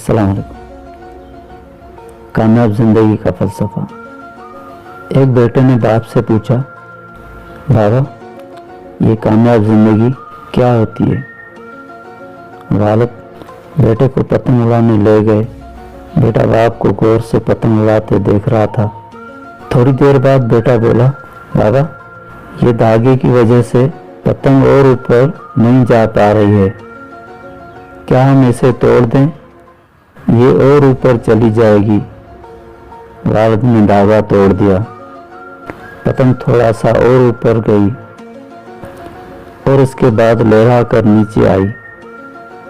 अस्सलाम वालेकुम। कामयाब जिंदगी का फलसफा। एक बेटे ने बाप से पूछा, बाबा ये कामयाब जिंदगी क्या होती है? वालिद बेटे को पतंग उड़ाने ले गए। बेटा बाप को गौर से पतंग उड़ाते देख रहा था। थोड़ी देर बाद बेटा बोला, बाबा ये धागे की वजह से पतंग और ऊपर नहीं जा पा रही है, क्या हम इसे तोड़ दें? ये और ऊपर चली जाएगी। वालिद ने धागा तोड़ दिया। पतंग थोड़ा सा और ऊपर गई और इसके बाद लहरा कर नीचे आई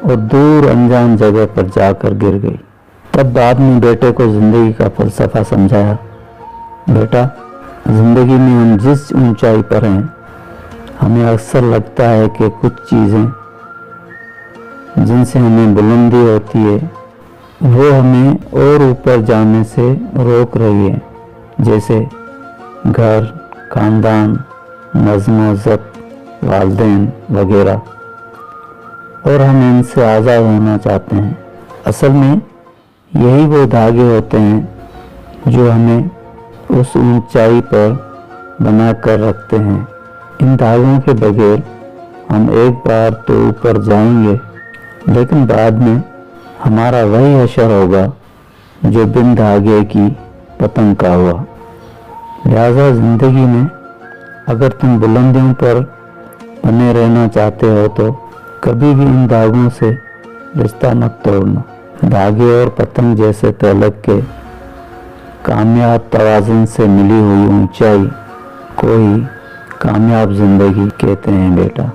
और दूर अनजान जगह पर जाकर गिर गई। तब बाप ने बेटे को जिंदगी का फलसफा समझाया, बेटा जिंदगी में हम जिस ऊंचाई पर हैं, हमें अक्सर लगता है कि कुछ चीज़ें जिनसे हमें बुलंदी होती है वो हमें और ऊपर जाने से रोक रही है, जैसे घर, खानदान, नज़्म ज़ब्त, वालिदैन वगैरह, और हम इनसे आज़ाद होना चाहते हैं। असल में यही वो धागे होते हैं जो हमें उस ऊंचाई पर बना कर रखते हैं। इन धागों के बगैर हम एक बार तो ऊपर जाएंगे, लेकिन बाद में हमारा वही हशर होगा जो बिन धागे की पतंग का हुआ। लिहाजा ज़िंदगी में अगर तुम बुलंदियों पर बने रहना चाहते हो तो कभी भी इन धागों से रिश्ता मत तोड़ना। धागे और पतंग जैसे तलक के कामयाब तवाज़ुन से मिली हुई ऊंचाई को ही कामयाब जिंदगी कहते हैं बेटा।